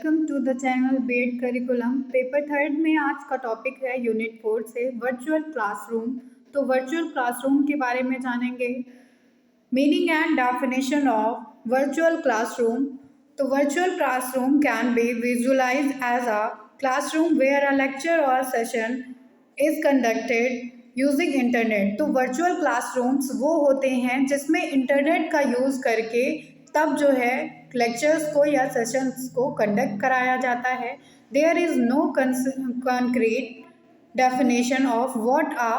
Welcome to the channel BEd curriculum. Paper third में आज का टॉपिक है यूनिट 4 से वर्चुअल क्लासरूम। तो वर्चुअल क्लासरूम के बारे में जानेंगे। Meaning and definition of virtual classroom. तो virtual classroom can be visualized as a classroom where a lecture और session is conducted using internet. तो वर्चुअल क्लासरूम्स वो होते हैं जिसमें इंटरनेट का यूज़ करके तब जो है लेक्चर्स को या सेशंस को कंडक्ट कराया जाता है। There is no concrete definition of what a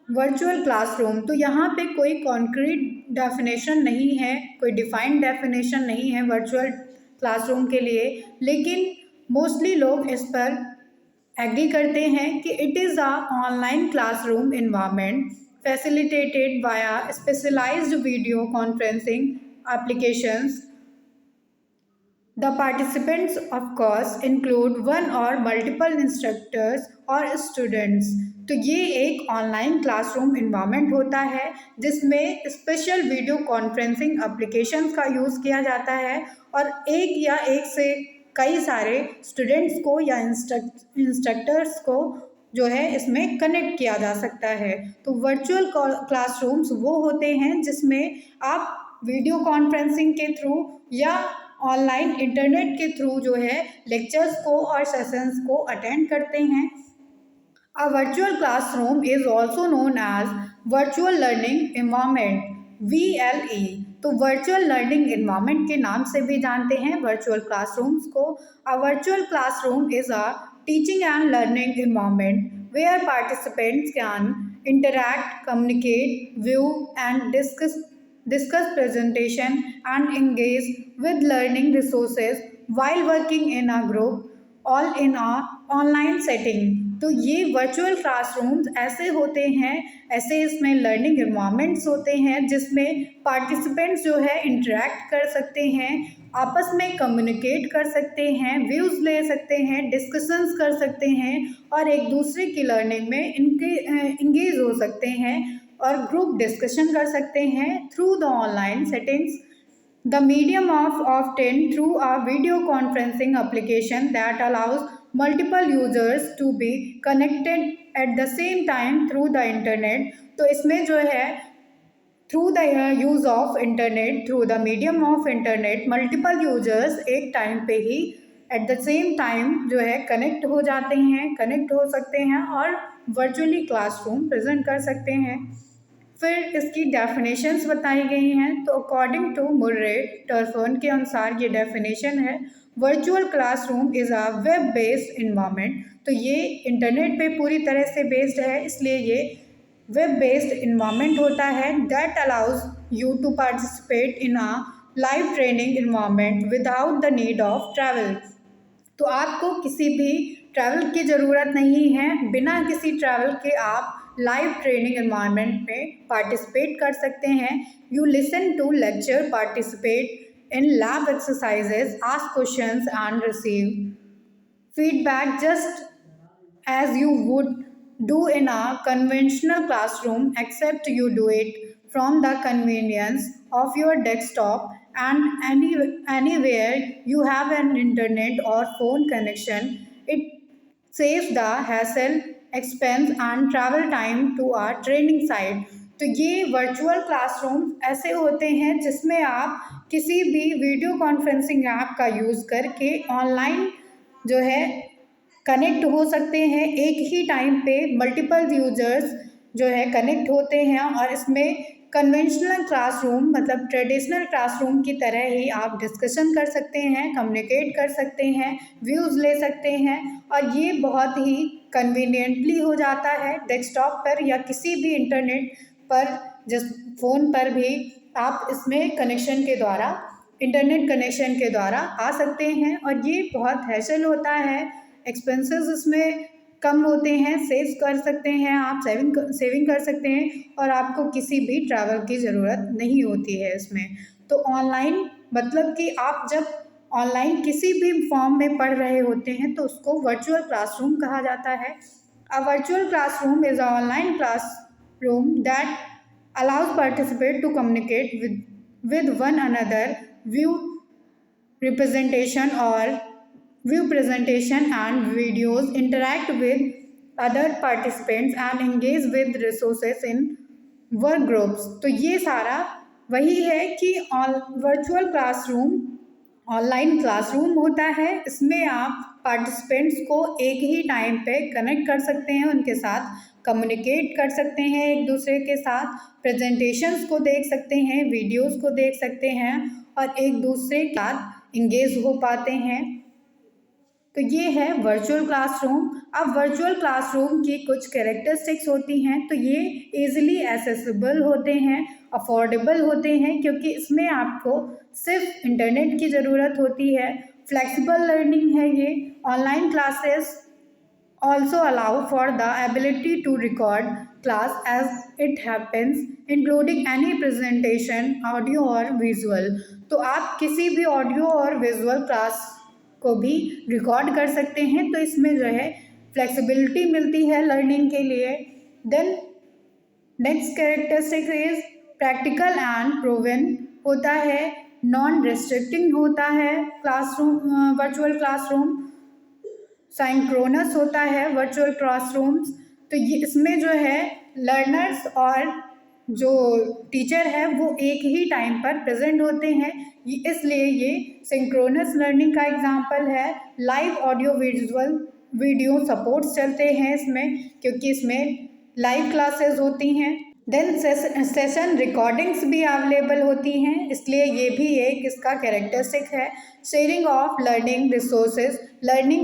virtual classroom. तो यहाँ पे कोई कॉन्क्रीट डेफिनेशन नहीं है, कोई डिफाइंड डेफिनेशन नहीं है वर्चुअल क्लासरूम के लिए, लेकिन मोस्टली लोग इस पर एग्री करते हैं कि it is a online classroom environment facilitated via specialized video conferencing applications. The participants, of course, include one or multiple instructors or students. तो ये एक ऑनलाइन क्लासरूम इन्वायरमेंट होता है जिसमें स्पेशल वीडियो कॉन्फ्रेंसिंग एप्लीकेशंस का यूज़ किया जाता है और एक या एक से कई सारे स्टूडेंट्स को या इंस्ट्रक्टर्स को जो है इसमें कनेक्ट किया जा सकता है। तो वर्चुअल क्लासरूम्स वो होते हैं जिसमें आप वीडियो कॉन्फ्रेंसिंग के थ्रू या ऑनलाइन इंटरनेट के थ्रू जो है लेक्चर्स को और सेशंस को अटेंड करते हैं। A virtual classroom is also known as virtual learning environment VLE। तो वर्चुअल लर्निंग इन्वायरमेंट के नाम से भी जानते हैं वर्चुअल क्लासरूम्स को। A virtual classroom is a teaching and learning environment where participants can interact, communicate, view and discuss presentation and engage with learning resources while working in a group all in a online setting। तो ये virtual classrooms ऐसे होते हैं, ऐसे इसमें learning environments होते हैं जिसमें पार्टिसिपेंट्स जो है इंटरेक्ट कर सकते हैं, आपस में कम्युनिकेट कर सकते हैं, व्यूज़ ले सकते हैं, डिस्कशंस कर सकते हैं और एक दूसरे की लर्निंग में इनके इंगेज हो सकते हैं और ग्रुप डिस्कशन कर सकते हैं through the online settings. The medium of often through a video conferencing application that allows multiple users to be connected at the same time through the internet. तो इसमें जो है through the use of internet, through the medium of internet multiple users एक time पे ही at the same time जो है connect हो जाते हैं, कनेक्ट हो सकते हैं और वर्चुअली क्लासरूम प्रेजेंट कर सकते हैं। फिर इसकी डेफिनेशंस बताई गई हैं। तो अकॉर्डिंग टू मुर्रे टर्फर्न के अनुसार ये डेफिनेशन है, virtual classroom is a web based environment. तो ये इंटरनेट पे पूरी तरह से बेस्ड है, इसलिए ये वेब बेस्ड इन्वायरमेंट होता है that allows you to participate in a live training environment without the need of travel. तो आपको किसी भी ट्रैवल की ज़रूरत नहीं है, बिना किसी ट्रैवल के आप लाइव ट्रेनिंग इन्वायरमेंट में पार्टिसिपेट कर सकते हैं। You listen to lecture, participate in lab exercises, ask questions and receive feedback just as you would do in a conventional classroom, except you do it from the convenience of your desktop and anywhere you have an internet or phone connection. It saves the hassle, expense and travel time to a training site। तो ये virtual classroom ऐसे होते हैं जिसमें आप किसी भी video conferencing app का यूज़ करके ऑनलाइन जो है कनेक्ट हो सकते हैं। एक ही टाइम पे मल्टीपल यूजर्स जो है कनेक्ट होते हैं और इसमें कन्वेंशनल क्लासरूम मतलब ट्रेडिशनल क्लासरूम की तरह ही आप डिस्कशन कर सकते हैं, कम्युनिकेट कर सकते हैं, व्यूज़ ले सकते हैं और ये बहुत ही कन्वीनियंटली हो जाता है डेस्कटॉप पर या किसी भी इंटरनेट पर, जिस फ़ोन पर भी आप इसमें कनेक्शन के द्वारा, इंटरनेट कनेक्शन के द्वारा आ सकते हैं और ये बहुत हैसल होता है। एक्सपेंसेस इसमें कम होते हैं, सेव कर सकते हैं आप, सेविंग कर सकते हैं और आपको किसी भी ट्रैवल की ज़रूरत नहीं होती है इसमें। तो ऑनलाइन मतलब कि आप जब ऑनलाइन किसी भी फॉर्म में पढ़ रहे होते हैं तो उसको वर्चुअल क्लासरूम कहा जाता है। A virtual classroom is a online classroom that allows participate to communicate with one another, view representation or view presentation and videos, interact with other participants and engage with resources in work groups। तो ये सारा वही है कि virtual classroom online classroom होता है। इसमें आप पार्टिसिपेंट्स को एक ही टाइम पे कनेक्ट कर सकते हैं, उनके साथ कम्युनिकेट कर सकते हैं, एक दूसरे के साथ प्रेजेंटेशंस को देख सकते हैं, वीडियोस को देख सकते हैं और एक दूसरे के साथ इंगेज हो पाते हैं। तो ये है वर्चुअल क्लासरूम। अब वर्चुअल क्लासरूम की कुछ कैरेक्टरिस्टिक्स होती हैं। तो ये इजीली एक्सेसिबल होते हैं, अफोर्डेबल होते हैं, क्योंकि इसमें आपको सिर्फ इंटरनेट की ज़रूरत होती है। फ्लेक्सिबल लर्निंग है ये। Online classes also allow for the ability to record class as it happens, including any presentation, audio or visual। तो आप किसी भी ऑडियो और विजुअल क्लास को भी रिकॉर्ड कर सकते हैं। तो इसमें जो है फ्लेक्सिबिलिटी मिलती है लर्निंग के लिए। Then next characteristic is practical and proven होता है, नॉन रिस्ट्रिक्टिंग होता है क्लासरूम वर्चुअल क्लासरूम, साइंक्रोनस होता है वर्चुअल क्लासरूम्स। तो ये इसमें जो है लर्नर्स और जो टीचर है वो एक ही टाइम पर प्रेजेंट होते हैं, इसलिए ये सिंक्रोनस लर्निंग का एग्जांपल है। Live audio visual video supports चलते हैं इसमें, क्योंकि इसमें लाइव क्लासेस होती हैं। देन सेशन रिकॉर्डिंग्स भी अवेलेबल होती हैं, इसलिए ये भी एक इसका कैरेक्टरिस्टिक है। शेयरिंग ऑफ लर्निंग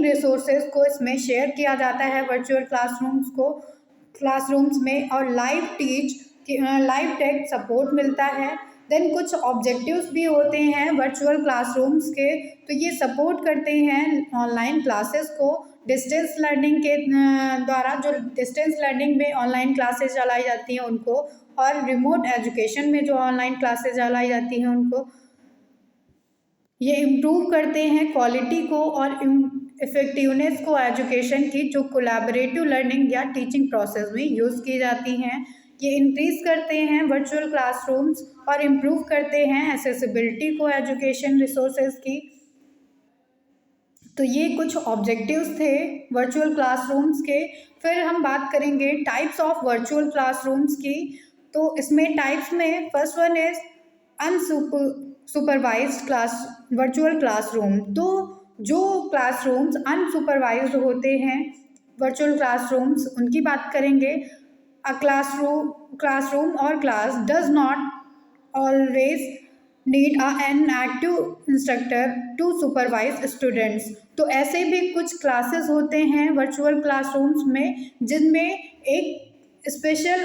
रिसोर्सेज को इसमें शेयर किया जाता है वर्चुअल क्लासरूम्स में, और लाइव टेक सपोर्ट मिलता है। देन कुछ ऑब्जेक्टिव्स भी होते हैं वर्चुअल क्लासरूम्स के, तो ये सपोर्ट करते हैं ऑनलाइन क्लासेस को। डिस्टेंस लर्निंग के द्वारा जो डिस्टेंस लर्निंग में ऑनलाइन क्लासेस चलाई जाती हैं उनको, और रिमोट एजुकेशन में जो ऑनलाइन क्लासेस चलाई जाती हैं उनको, ये इम्प्रूव करते हैं क्वालिटी को और इफ़ेक्टिवनेस को एजुकेशन की, जो कोलैबोरेटिव लर्निंग या टीचिंग प्रोसेस में यूज़ की जाती हैं। ये इंक्रीज़ करते हैं वर्चुअल क्लासरूम्स और इम्प्रूव करते हैं एक्सेसिबिलिटी को एजुकेशन रिसोर्सेज की। तो ये कुछ ऑब्जेक्टिव्स थे वर्चुअल क्लासरूम्स के। फिर हम बात करेंगे टाइप्स ऑफ वर्चुअल क्लासरूम्स की। तो इसमें टाइप्स में first one is unsupervised virtual classroom. तो जो क्लासरूम्स अनसुपरवाइज्ड होते हैं वर्चुअल क्लासरूम्स, उनकी बात करेंगे। अ classroom or class does not always need an active instructor to supervise students। तो ऐसे भी कुछ क्लासेस होते हैं वर्चुअल क्लासरूम्स में जिनमें एक स्पेशल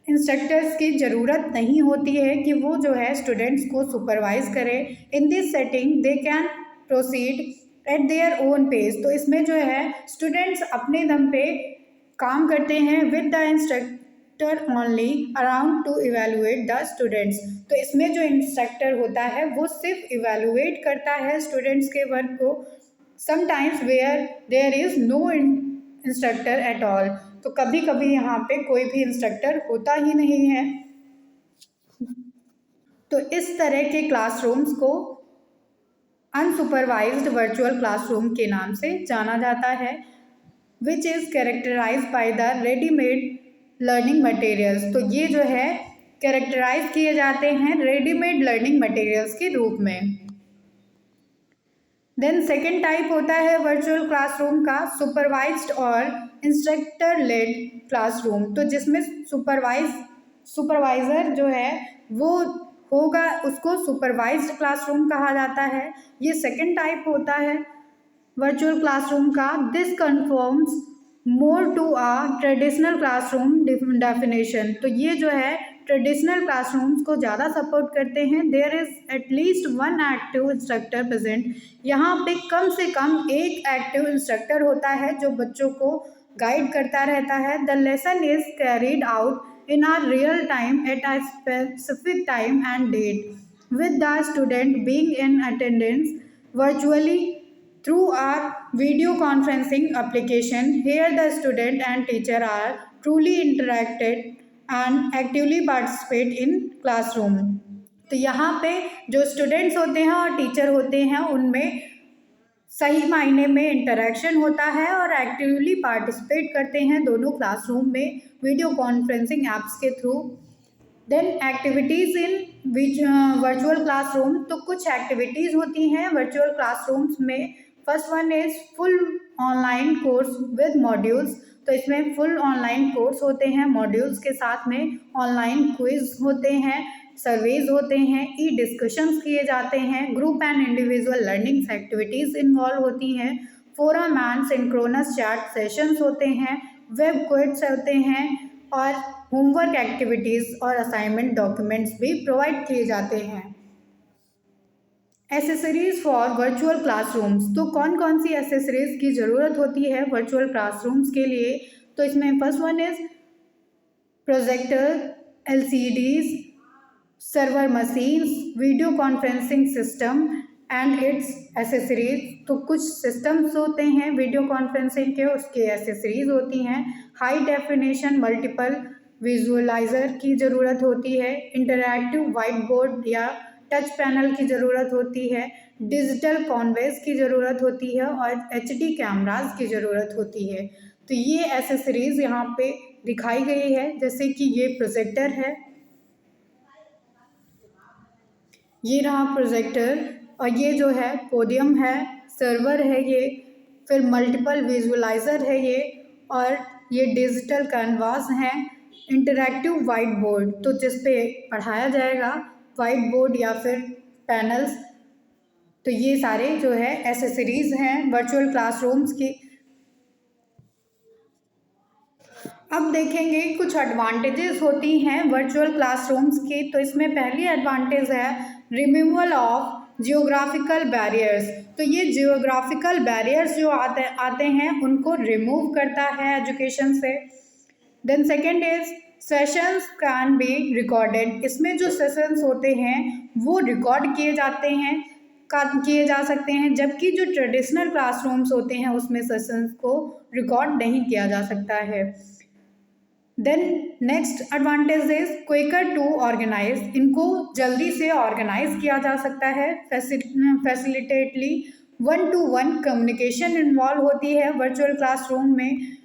इंस्ट्रक्टर्स की ज़रूरत नहीं होती है कि वो जो है स्टूडेंट्स को सुपरवाइज करें। In this setting they can proceed at their own pace. तो इसमें जो है स्टूडेंट्स अपने दम पे काम करते हैं with the instructor only around two evaluate the students. तो इसमें जो इंस्ट्रक्टर होता है वो सिर्फ इवेलुएट करता है स्टूडेंट्स के वर्क को। Sometimes where there is no instructor at all. तो कभी कभी यहाँ पे कोई भी इंस्ट्रक्टर होता ही नहीं है। तो इस तरह के क्लासरूम्स को अनसुपरवाइज्ड वर्चुअल क्लासरूम के नाम से जाना जाता है, which is characterise by the readymade learning materials. तो ये जो है कैरेक्टराइज किए जाते हैं रेडीमेड लर्निंग मटेरियल्स के रूप में। देन सेकेंड टाइप होता है वर्चुअल क्लासरूम का सुपरवाइज्ड और इंस्ट्रक्टर लेड क्लासरूम। तो जिसमें सुपरवाइज़र जो है वो होगा, उसको सुपरवाइज्ड क्लासरूम कहा जाता है। ये सेकेंड टाइप होता है वर्चुअल क्लासरूम का। This confirms more to a traditional classroom definition. तो ये जो है ट्रेडिशनल क्लासरूम्स को ज़्यादा सपोर्ट करते हैं। There is at least one active instructor present. यहाँ पे कम से कम एक एक्टिव इंस्ट्रक्टर होता है जो बच्चों को गाइड करता रहता है। The lesson is carried out in our real time at a specific time and date, with the student being in attendance virtually through our video conferencing application. Here the student and teacher are truly interacted and actively participate in classroom। तो यहाँ पे जो students होते हैं और teacher होते हैं उनमें सही मायने में इंटरेक्शन होता है और एक्टिवली पार्टिसिपेट करते हैं दोनों क्लासरूम में वीडियो कॉन्फ्रेंसिंग ऐप्स के थ्रू। देन एक्टिविटीज़ इन वर्चुअल क्लासरूम, तो कुछ एक्टिविटीज़ होती हैं वर्चुअल क्लासरूम्स में। First one is full online course with modules, तो इसमें फुल ऑनलाइन कोर्स होते हैं मॉड्यूल्स के साथ में, ऑनलाइन क्विज होते हैं, सर्वेज होते हैं, ई डिस्कशंस किए जाते हैं, group and individual learnings activities involve होती हैं, forum and synchronous chat sessions होते हैं, वेब क्विज होते हैं और होमवर्क एक्टिविटीज़ और असाइनमेंट डॉक्यूमेंट्स भी प्रोवाइड किए जाते हैं। एसेसरीज़ फॉर वर्चुअल क्लासरूम्स, तो कौन कौन सी एसेसरीज़ की ज़रूरत होती है वर्चुअल क्लासरूम्स के लिए? तो इसमें first one is projector, LCDs, server machines, video conferencing system and it's accessories. तो कुछ सिस्टम्स होते हैं वीडियो कॉन्फ्रेंसिंग के, उसके एसेसरीज होती हैं। हाई डेफिनेशन मल्टीपल विजुअलाइज़र की ज़रूरत होती है, इंटरैक्टिव वाइट बोर्ड या टच पैनल की ज़रूरत होती है, डिजिटल कॉन्वेस की ज़रूरत होती है और एचडी कैमरास की ज़रूरत होती है। तो ये एसेसरीज़ यहाँ पे दिखाई गई है, जैसे कि ये प्रोजेक्टर है, ये रहा प्रोजेक्टर, और ये जो है पोडियम है, सर्वर है ये, फिर मल्टीपल विजुअलाइज़र है ये, और ये डिजिटल कैनवास हैं, इंटरैक्टिव वाइट बोर्ड, तो जिस पे पढ़ाया जाएगा, वाइट बोर्ड या फिर पैनल्स। तो ये सारे जो है एसेसरीज़ हैं वर्चुअल क्लासरूम्स की। अब देखेंगे कुछ एडवांटेजेस होती हैं वर्चुअल क्लासरूम्स की। तो इसमें पहली एडवांटेज है रिमूवल ऑफ जियोग्राफिकल बैरियर्स, तो ये जियोग्राफिकल बैरियर्स जो आते हैं उनको रिमूव करता है एजुकेशन से। Then second is sessions can be recorded, इसमें जो सेशंस होते हैं वो रिकॉर्ड किए जा सकते हैं, जबकि जो ट्रेडिशनल क्लासरूम्स होते हैं उसमें सेशंस को रिकॉर्ड नहीं किया जा सकता है। Then next advantage is quicker to organise, इनको जल्दी से ऑर्गेनाइज किया जा सकता है, फैसिलिटेटली 1-to-1 कम्युनिकेशन इन्वॉल्व होती है वर्चुअल क्लासरूम में।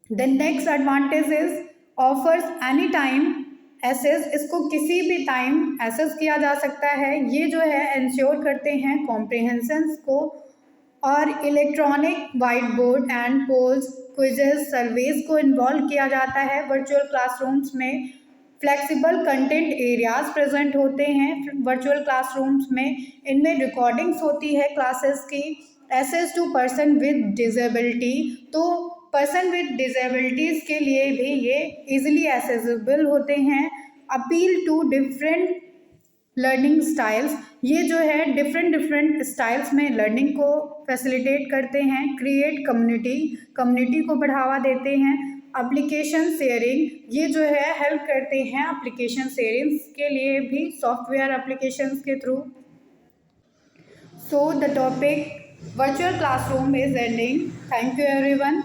Then next advantage is offers any time access, इसको किसी भी टाइम एसेस किया जा सकता है। ये जो है इंश्योर करते हैं कॉम्प्रिहेंशंस को, और electronic white board and polls, quizzes, surveys को इन्वॉल्व किया जाता है वर्चुअल क्लासरूम्स में। फ्लेक्सिबल कंटेंट एरियाज प्रेजेंट होते हैं वर्चुअल क्लासरूम्स में, इनमें रिकॉर्डिंग्स होती है क्लासेस की। Access to person with disability, तो पर्सन विद डिसेबिलिटीज़ के लिए भी ये इजीली एक्सेसिबल होते हैं। Appeal to different learning styles, ये जो है डिफरेंट स्टाइल्स में लर्निंग को फैसिलिटेट करते हैं। क्रिएट कम्युनिटी को बढ़ावा देते हैं। एप्लीकेशन शेयरिंग, ये जो है हेल्प करते हैं एप्लीकेशन शेयरिंग के लिए भी सॉफ्टवेयर एप्लीकेशंस के through. So the topic virtual classroom is ending. Thank you everyone.